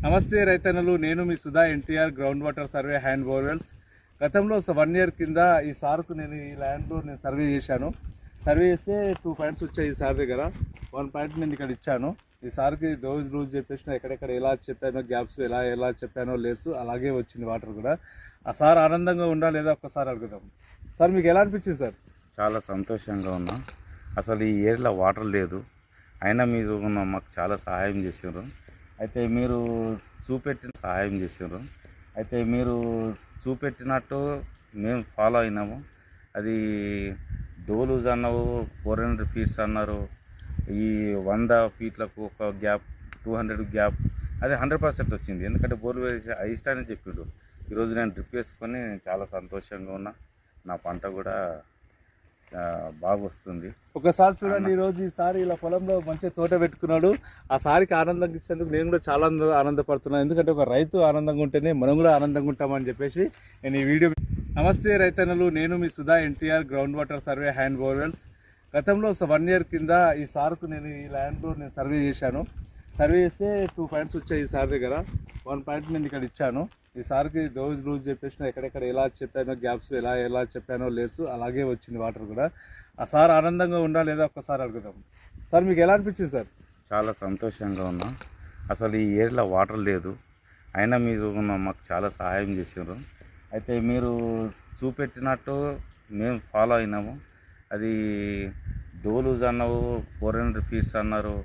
నమస్తే రైతన్నలు, నేను మీ Sudha NTR ground water survey hand borewells. గతంలో 1 year కింద ఈ సార్కు నేను ఈ ల్యాండ్లో సర్వే చేశాను. సర్వే చేస్తే 2 పాయింట్స్ వచ్చాయి. ఈ సార్ దగ్గర 1 పాయింట్ నేను ఇక్కడ ఇచ్చాను. ఈ సార్కి రోజు చెప్పేసిన ఎక్కడెక్కడ ఎలా చెప్పానో, గ్యాప్స్ ఎలా చెప్పానో లేదు, అలాగే వచ్చింది వాటర్ కూడా. ఆ సార్ ఆనందంగా ఉందా లేదా ఒక్కసారి అడుగుదాం. సార్ మీకు ఎలా అనిపించింది సార్? చాలా సంతోషంగా ఉన్నా. అసలు ఈ ఏరియాలో వాటర్ లేదు, అయినా మీరు మాకు చాలా సహాయం చేసారు. అయితే మీరు చూపెట్టినట్టు మేము ఫాలో అయినాము. అది డోలూజ్ అన్నావు, 400 feet అన్నారు. ఈ 100 feet ఒక గ్యాప్, 200 గ్యాప్, అది 100% వచ్చింది. ఎందుకంటే బోర్లు వేసి అయిష్టాన్ని చెప్పిండు. ఈరోజు నేను డ్రిప్ వేసుకొని చాలా సంతోషంగా ఉన్నా. నా పంట కూడా బాగా వస్తుంది. ఒకసారి చూడండి, ఈరోజు ఈసారి ఇలా పొలంలో మంచి తోట పెట్టుకున్నాడు. ఆ సారికి ఆనందంగా ఇచ్చేందుకు నేను కూడా చాలా ఆనందపడుతున్నాను. ఎందుకంటే ఒక రైతు ఆనందంగా ఉంటేనే మనం కూడా ఆనందంగా ఉంటామని చెప్పేసి నేను ఈ వీడియో. నమస్తే రైతన్నలు, నేను మీ Sudha NTR ground water survey hand borewells. గతంలో 1 year కింద ఈ సార్కు నేను ఈ ల్యాండ్లో సర్వే చేశాను. సర్వే చేస్తే 2 పాయింట్స్ వచ్చాయి. ఈ సార్ దగ్గర 1 పాయింట్ నేను ఇక్కడ ఇచ్చాను. ఈ సార్కి రోజు చెప్పేసిన ఎక్కడెక్కడ ఎలా చెప్పానో, గ్యాప్స్ ఎలా చెప్పానో లేదు, అలాగే వచ్చింది వాటర్ కూడా. ఆ సార్ ఆనందంగా ఉందా లేదా ఒక్కసారి అడుగుదాం. సార్ మీకు ఎలా అనిపించింది సార్? చాలా సంతోషంగా ఉన్నా. అసలు ఈ ఏరియాలో వాటర్ లేదు, అయినా మీరు మాకు చాలా సహాయం చేసారు. అయితే మీరు చూపెట్టినట్టు మేము ఫాలో అయినాము. అది డోలూజ్ అన్నావు, 400 feet అన్నారు.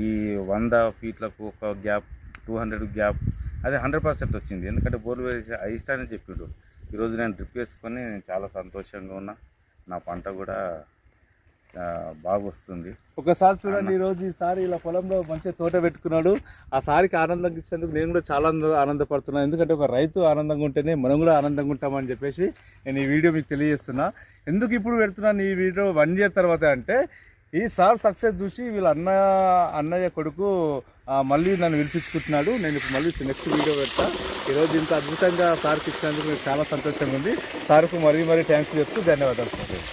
ఈ 100 feet ఒక గ్యాప్, 200 గ్యాప్, అది 100% వచ్చింది. ఎందుకంటే బోర్లు వేసి అయిష్టాన్ని చెప్పిండు. ఈరోజు నేను డ్రిప్ వేసుకొని చాలా సంతోషంగా ఉన్నా. నా పంట కూడా బాగా వస్తుంది. ఒకసారి చూడండి, ఈరోజు ఈసారి ఇలా పొలంలో మంచి తోట పెట్టుకున్నాడు. ఆ సారికి ఆనందంగా ఇచ్చేందుకు నేను కూడా చాలా ఆనందపడుతున్నాను. ఎందుకంటే ఒక రైతు ఆనందంగా ఉంటేనే మనం కూడా ఆనందంగా ఉంటామని చెప్పేసి నేను ఈ వీడియో మీకు తెలియజేస్తున్నా. ఎందుకు ఇప్పుడు పెడుతున్నాను ఈ వీడియో 1 year తర్వాత అంటే, ఈ సార్ సక్సెస్ చూసి వీళ్ళ అన్నయ్య కొడుకు మళ్ళీ నన్ను పిలిపించుకుంటున్నాడు. నేను ఇప్పుడు మళ్ళీ నెక్స్ట్ వీడియో పెడతా. ఈరోజు ఇంత అద్భుతంగా సార్కి ఇచ్చినందుకు నాకు చాలా సంతోషంగా ఉంది. సార్కు మరీ థ్యాంక్స్ చెప్తూ ధన్యవాదాలు సార్.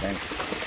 Thank you.